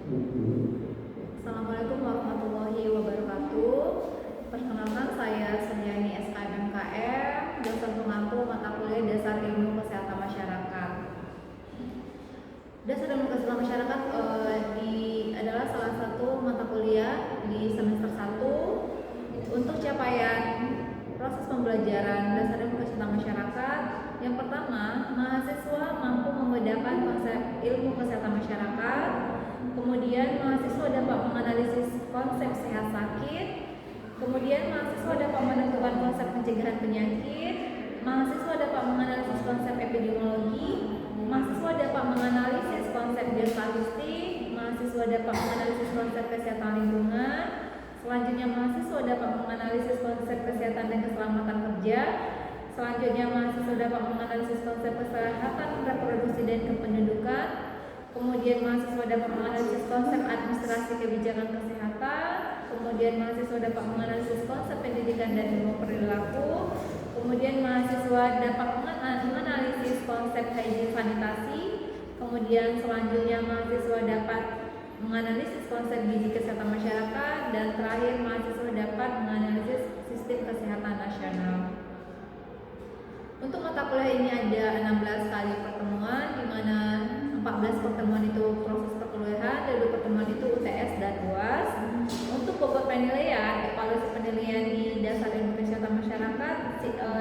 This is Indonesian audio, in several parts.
Assalamualaikum warahmatullahi wabarakatuh. Perkenalkan, saya Suryani SKMMKM, dosen pengampu mata kuliah Dasar Ilmu Kesehatan Masyarakat. Dasar Ilmu Kesehatan Masyarakat adalah salah satu mata kuliah di semester 1 untuk capaian proses pembelajaran Dasar Ilmu Kesehatan Masyarakat. Yang pertama, mahasiswa mampu membedakan konsep ilmu kesehatan masyarakat. Kemudian mahasiswa dapat menganalisis konsep sehat sakit. Kemudian mahasiswa dapat menentukan konsep pencegahan penyakit. Mahasiswa dapat menganalisis konsep epidemiologi. Mahasiswa dapat menganalisis konsep biostatistik. Mahasiswa dapat menganalisis konsep kesehatan lingkungan. Selanjutnya mahasiswa dapat menganalisis konsep kesehatan dan keselamatan kerja. Selanjutnya mahasiswa dapat menganalisis konsep kesehatan reproduksi dan kependudukan. Kemudian mahasiswa dapat menganalisis konsep administrasi kebijakan kesehatan. Kemudian mahasiswa dapat menganalisis konsep pendidikan dan ilmu perilaku. Kemudian mahasiswa dapat menganalisis konsep hygiene sanitasi. Kemudian selanjutnya mahasiswa dapat menganalisis konsep gizi kesehatan masyarakat. Dan terakhir mahasiswa dapat menganalisis sistem kesehatan nasional. Untuk mata kuliah ini ada 16 kali pertemuan, di mana 14 pertemuan itu proses perkuliahan, dan 2 pertemuan itu UTS dan UAS. Untuk bobot penilaian, evaluasi penilaian di Dasar Ilmu Kesehatan Masyarakat,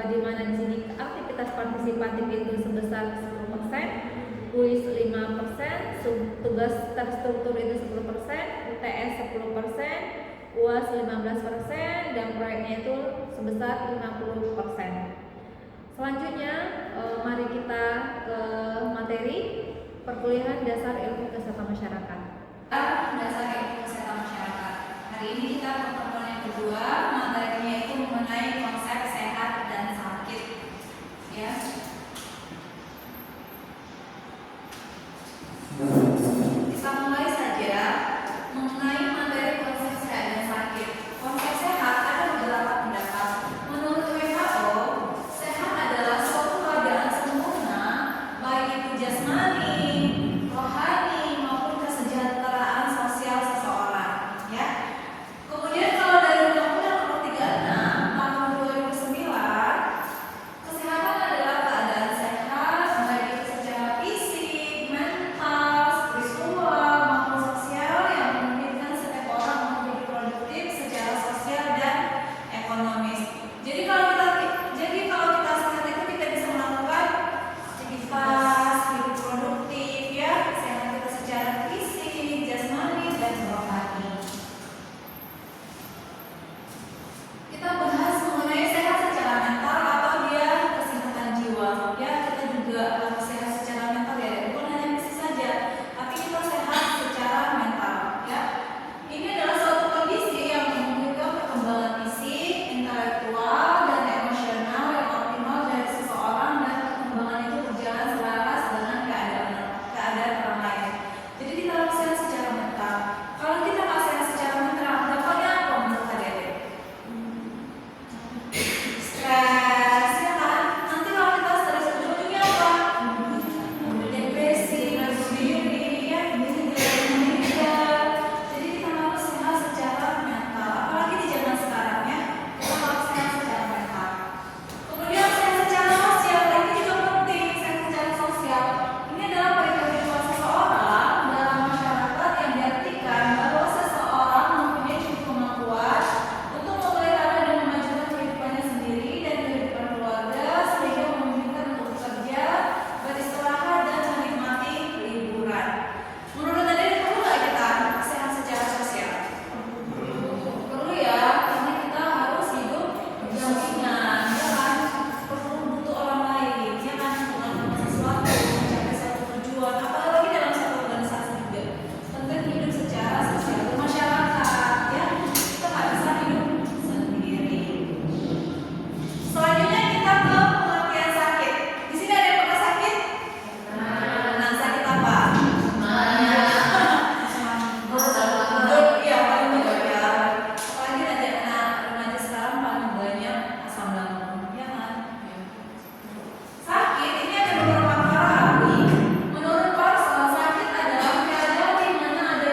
di mana di sini aktivitas partisipatif itu sebesar 10%, kuis 5%, tugas terstruktur itu 10%, UTS 10%, UAS 15%, dan proyeknya itu sebesar 50%. Selanjutnya, mari kita ke materi perkuliahan Dasar Ilmu Kesehatan Masyarakat. Dasar Ilmu Kesehatan Masyarakat. Hari ini kita pertemuan yang kedua, materinya itu mengenai konsep sehat dan sakit. Ya. Kita mulai saja mengenai materi konsep sehat dan sakit. Konsep sehat ada beberapa pendapat. Menurut WHO, sehat adalah suatu keadaan sempurna, baik itu jasmani, rohani, maupun kesejahteraan sosial seseorang. Ya. Kemudian kalau dari Undang-Undang Nomor 36 Tahun 2009, kesehatan adalah keadaan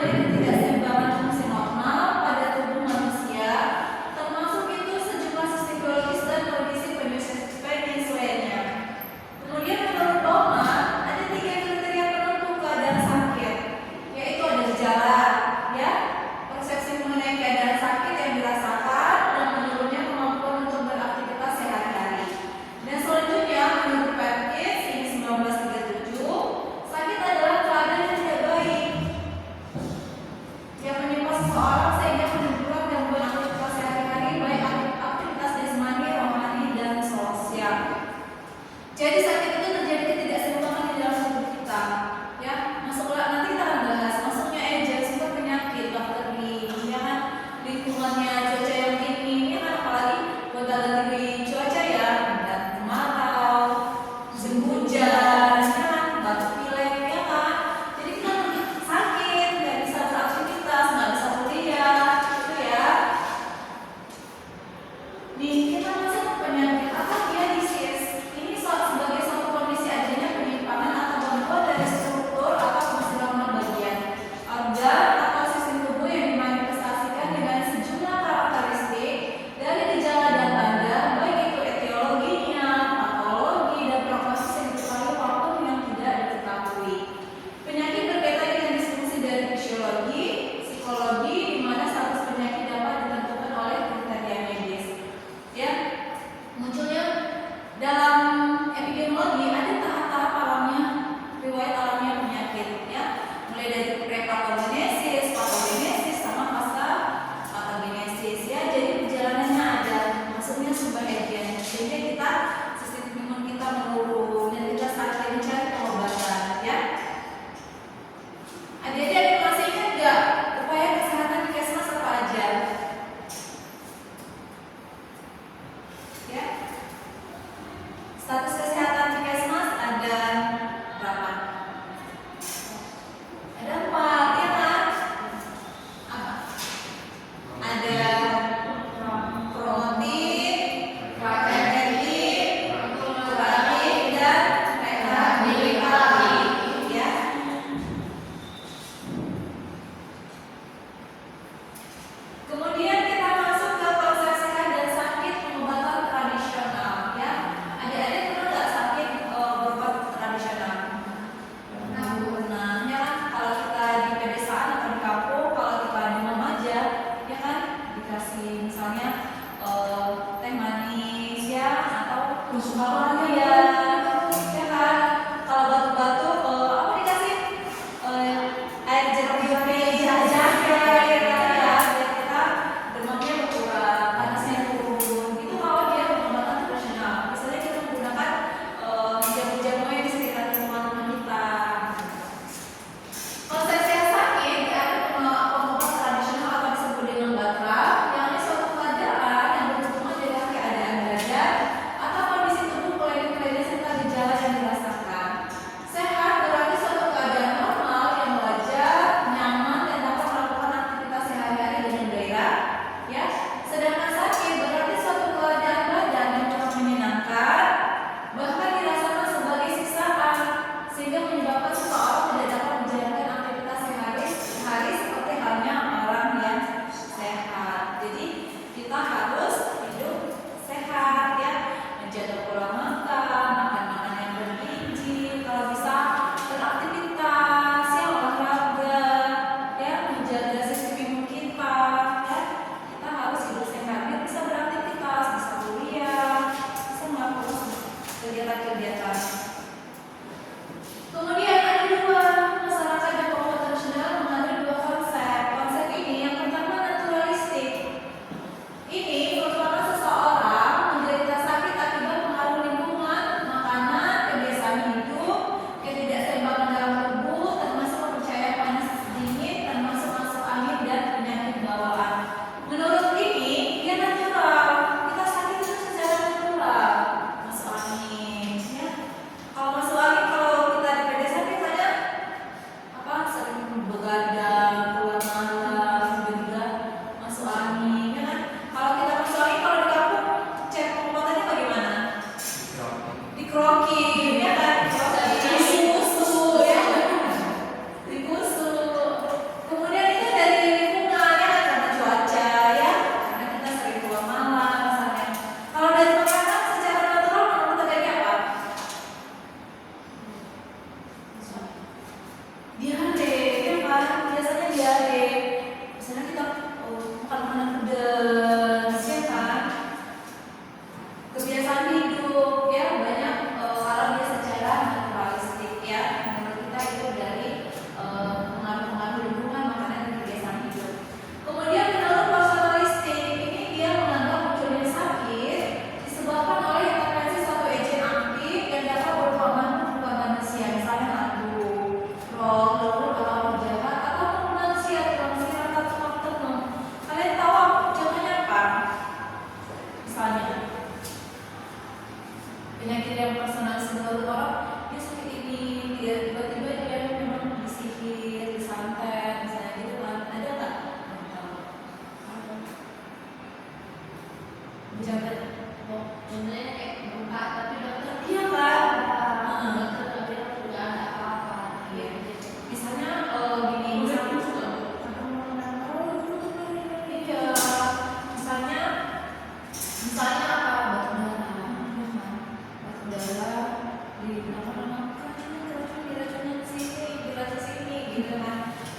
adanya ketidakseimbangan fungsi normal pada tubuh manusia, termasuk itu sejumlah sistem biologis dan kondisi penyesuaiannya. Kemudian menurut Bauman, ada 3 kriteria penentu keadaan sakit, yaitu ada gejala, ya, persepsi mengenai keadaan sakit yang dirasakan, dan menurunnya kemampuan untuk beraktivitas sehari-hari. Dan selanjutnya, menurut Perkins, ini 1937, sakit adalah keadaan yang tidak baik.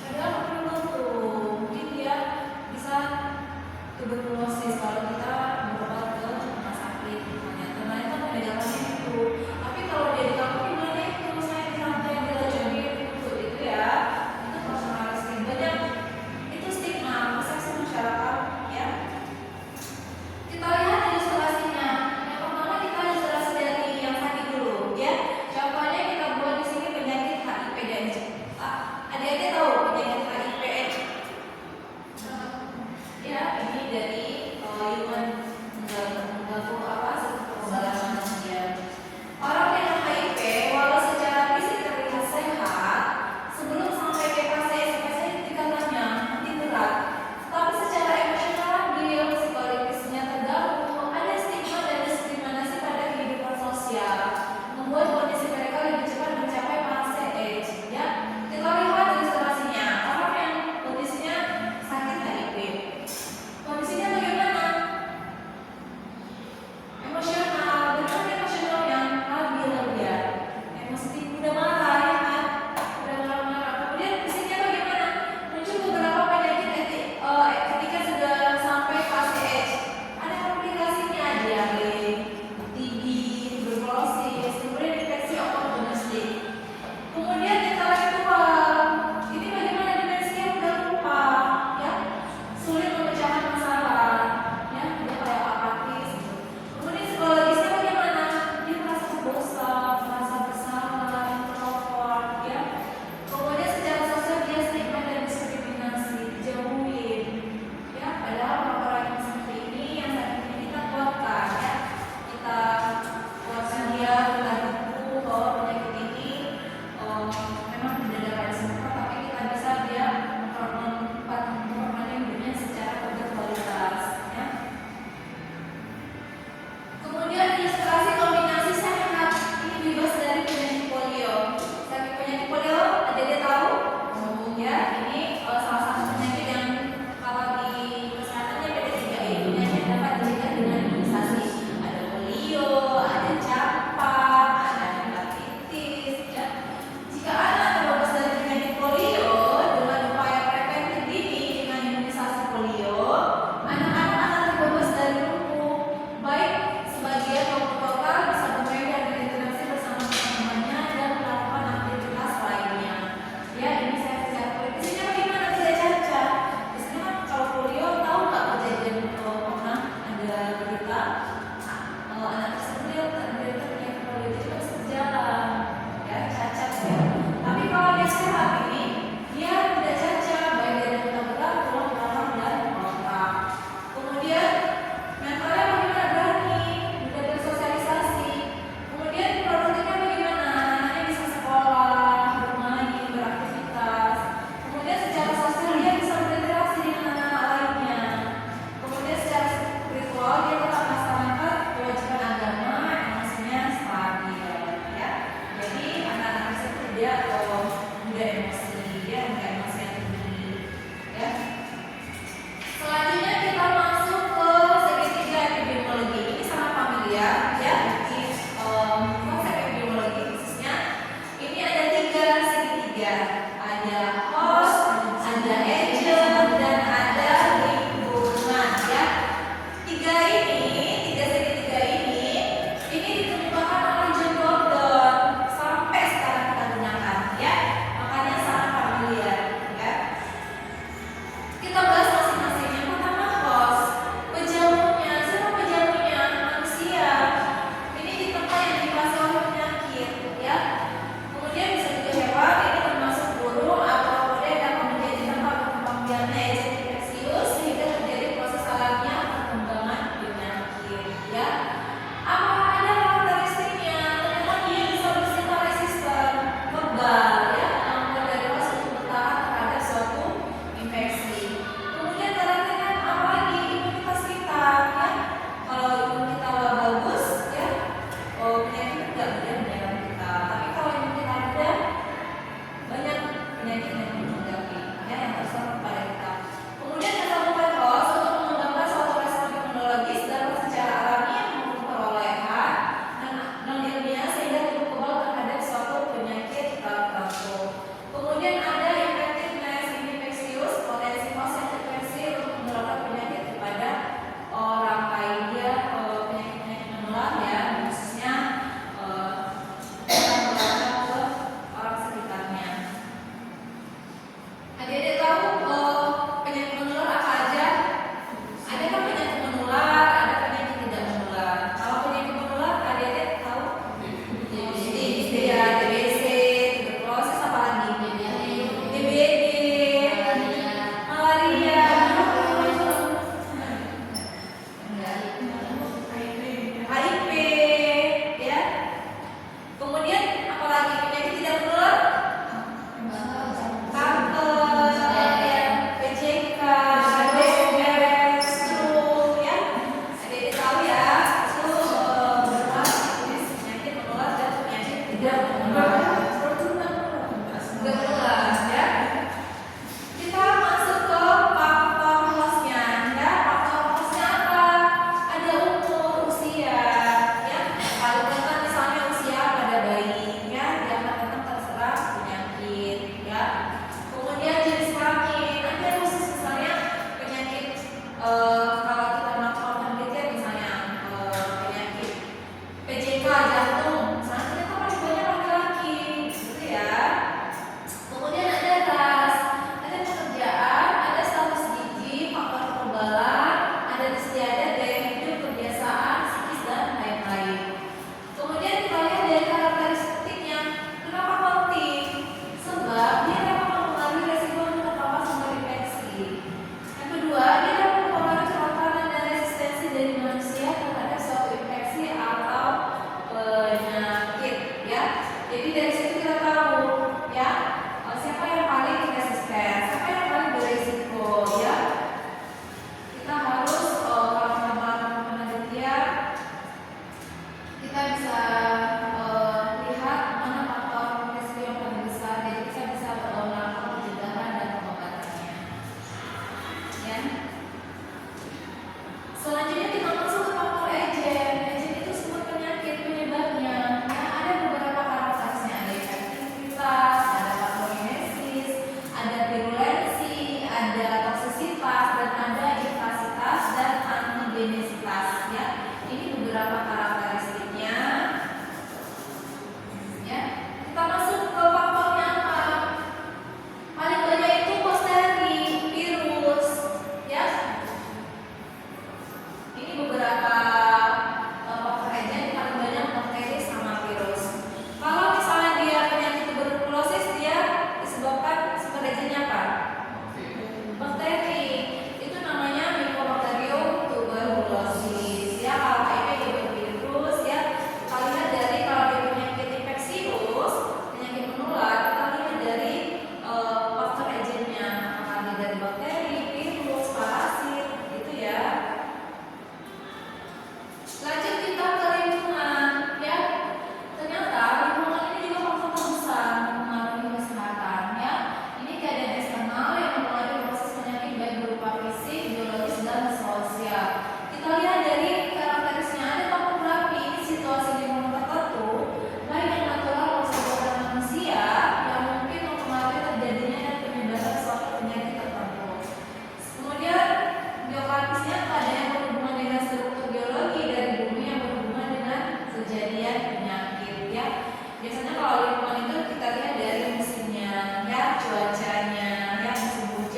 Padahal belum tentu, mungkin dia bisa tuberkulosis kalau kita berobat ke rumah sakit misalnya. Ternyata pengejalannya itu. Tapi kalau dia di kampung gimana itu? Saya di santai diracuni itu ya. Itu personalistik banyak. Itu stigma persepsi masyarakat ya. Kita lihat ilustrasinya. Yang pertama kita ilustrasi dari yang sakit dulu ya. Jawabannya kita buat di sini penyakit HIV dan AIDS. Adik-adik tahu penyakit HIV AIDS? Ya, ini dari human mengganggu apa kekebalan manusia. Orang dengan HIV walau secara fisik terlihat sehat, sebelum sampai ke fase dikatakan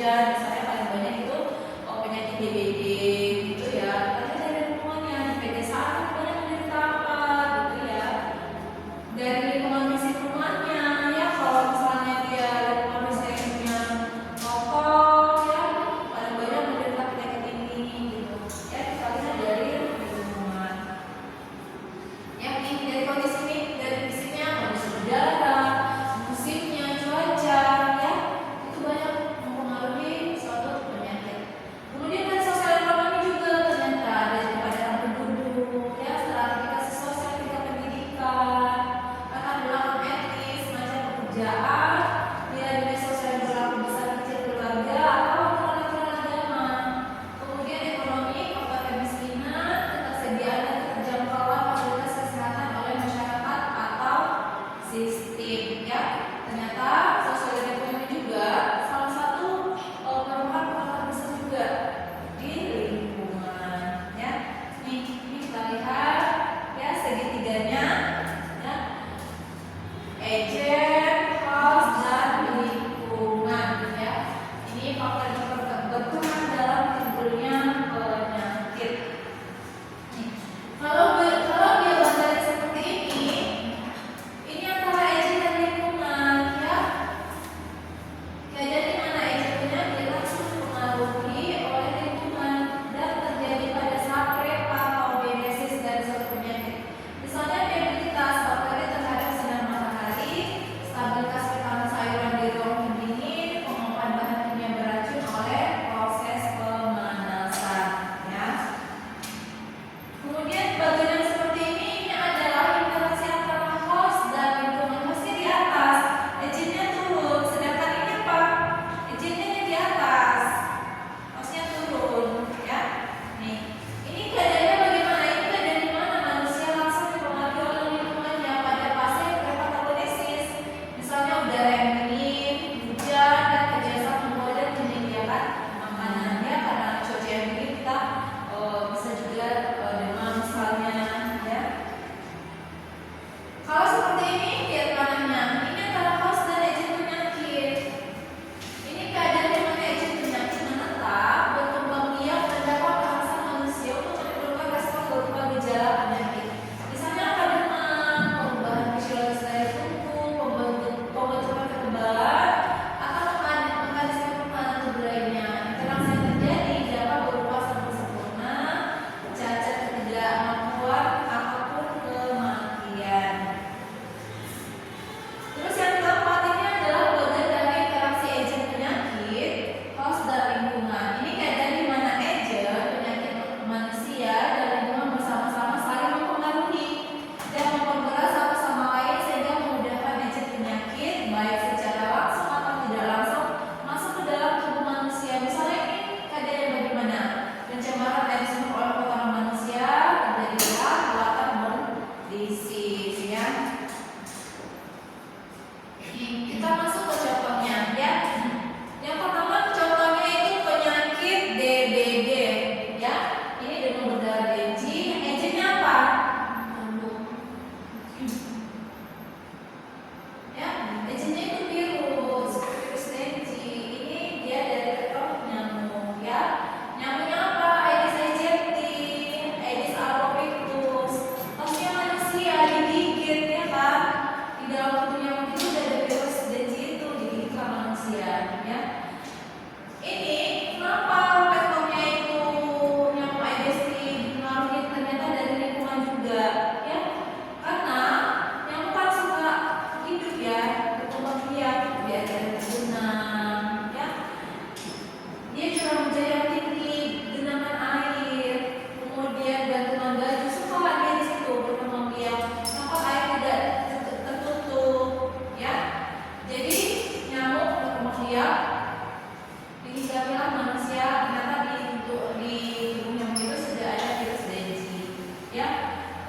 hujan, misalnya paling banyak itu penyakit DBD gitu ya. Tapi dari lingkungannya di pedesaan banyak menderita apa gitu ya. Dari lingkungan fisik rumahnya ya, kalau misalnya dia lingkungan fisiknya kotor ya, paling banyak menderita penyakit ini gitu ya. Kita lihat dari lingkungan ya. Ini dari kondisi ini, dari fisiknya, kondisi udara, musimnya, cuaca ya, itu banyak mempengaruhi suatu penyakit. Kemudian dari sosial ekonomi juga ternyata dari kepadatan penduduk ya, stratifikasi sosial, tingkat pendidikan, latar belakang etnis, macam pekerjaan, nilai-nilai sosial yang berlaku besar kecil keluarga atau aturan-aturan agama. Kemudian ekonomi, faktor kemiskinan, ketersediaan dan keterjangkauan fasilitas kesehatan oleh masyarakat atau sistem ya. Ternyata sosial dan ekonomi juga salah satu merupakan faktor besar juga di lingkungan ya. Ini kita lihat ya segitiganya ya, agent, host, dan lingkungan ya. Ini faktor yang berperan dalam timbulnya penyakit. Nih, kalau dia bandara seperti ini antara agent dan lingkungan ya. Keadaan di mana agent penyakit langsung dipengaruhi oleh lingkungan dan terjadi pada saat pathogenesis dari suatu penyakit. Misalnya stabilitas bakteri terhadap sinar matahari, stabilitas tekanan sayuran di ruang pendingin, penguapan bahan kimia beracun oleh proses pemanasan ya. Kemudian bagian yang seperti ini adalah interaksi antara host dan lingkungan. Hostnya di atas, agentnya turun, sedangkan ini apa? Agentnya yang di atas, hostnya turun ya. Nih, ini keadaannya bagaimana? Ini keadaan di mana manusia langsung dipengaruhi oleh lingkungannya pada fase prepatogenesis. Misalnya udara yang dingin, hujan, dan kebiasaan membuat dan menyediakan makanan ya. Karena cuaca yang dingin kita bisa juga demam misalnya ya. Kalau seperti ini lihat panahnya, ini antara host dan agent penyakit. Ini keadaan di mana agent penyakit menetap, berkembang biak dan dapat merangsang manusia untuk menimbulkan respon berupa gejala penyakit. Misalnya apa? Demam, perubahan fisiologis dari tubuh, pembentukan kekebalan, atau mekanisme pertahanan tubuh lainnya. Interaksi yang terjadi dapat berupa sempurna, cacat, ketidakmampuan, ataupun kematian. Terus yang keempat ini adalah bagian dari interaksi agent penyakit, host dan lingkungan. Ini keadaan di mana agent penyakit manusia dan lingkungan bersama-sama saling mempengaruhi dan memperberat satu sama lain sehingga memudahkan agent penyakit baik secara langsung atau tidak langsung masuk ke dalam tubuh manusia. Misalnya ini keadaan bagaimana? Pencemaran air sumur oleh kotoran manusia terjadilah waterborne disease ya. Kita masuk ke contohnya ya. Yang pertama contohnya itu penyakit DBD ya. Ini demam berdarah dengue. Agentnya apa? Ya, agentnya itu virus dengue. Ini dia dari vektor nyamuk ya. Nyamuknya apa? Aedes aegypti, Aedes albopictus. Hostnya manusia digigit ya kan? Di dalam tubuh nyamuk itu ada virus dengue itu digigit sama manusia ya. Ini kenapa vektornya itu nyamuk Aedes dipengaruhi ternyata dari lingkungan juga ya? Karena nyamuk kan suka hidup ya, berkembang biak, biar dari kebunan ya. Dia curah hujan yang tinggi, genangan air, kemudian gantungan baju, suka dia di situ berkembang biak. Tempat air tidak tertutup, ya. Jadi nyamuk berkembang biak, dihinggapilah manusia. Ternyata di tubuh nyamuk itu sudah ada virus dengue, ya.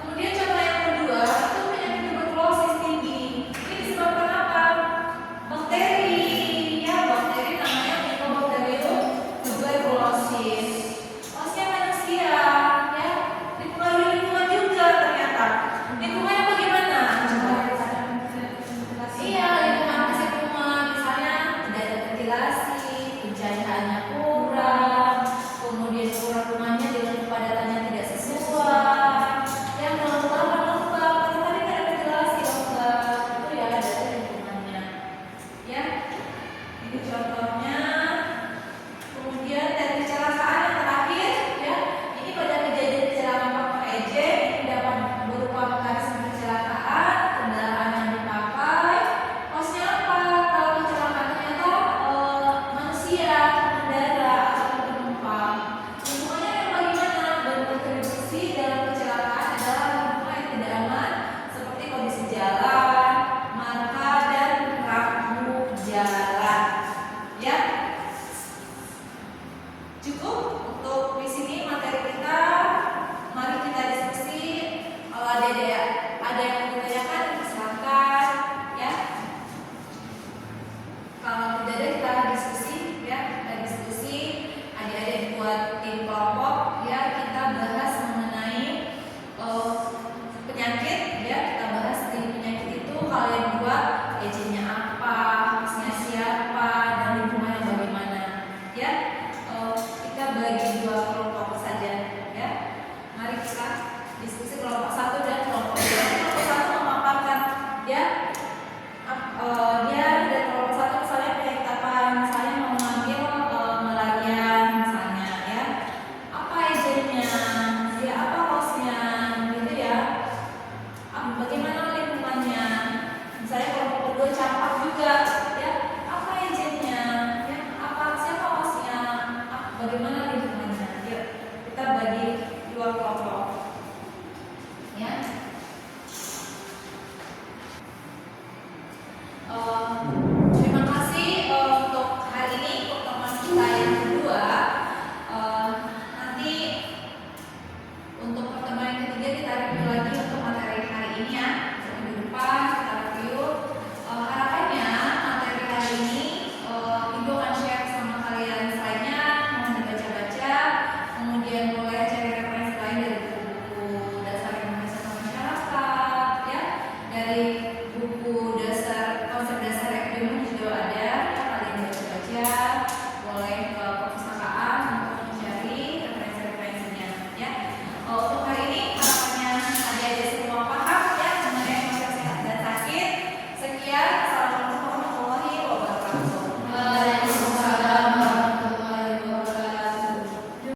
Kemudian contoh yang kedua itu penyakit tuberkulosis tinggi. Ini disebabkan apa? Bakteri, ya bakteri namanya Mycobacterium tuberculosis. Hostnya manusia, ya. Dipengaruhi lingkungan juga ternyata. Lingkungan bagaimana? Iya, lingkungan masih rumah, misalnya tidak ada ventilasi, pencahayaan Cukup untuk di sini materi kita. Mari kita diskusi. Kalau ada yang mau ditanyakan, silakan ya. Kalau tidak ada, kita diskusi ya. Kita diskusi. Adik-adik buat tim kelompok ya. Kita bahas mengenai penyakit ya. Kita bahas di penyakit itu kalian buat agentnya apa, fungsinya siapa, dan lingkungannya bagaimana ya. Kita bagi dua kelompok saja ya. Mari kita diskusi kelompok 1 dan kelompok 2. Kelompok 1 memaparkan ya dia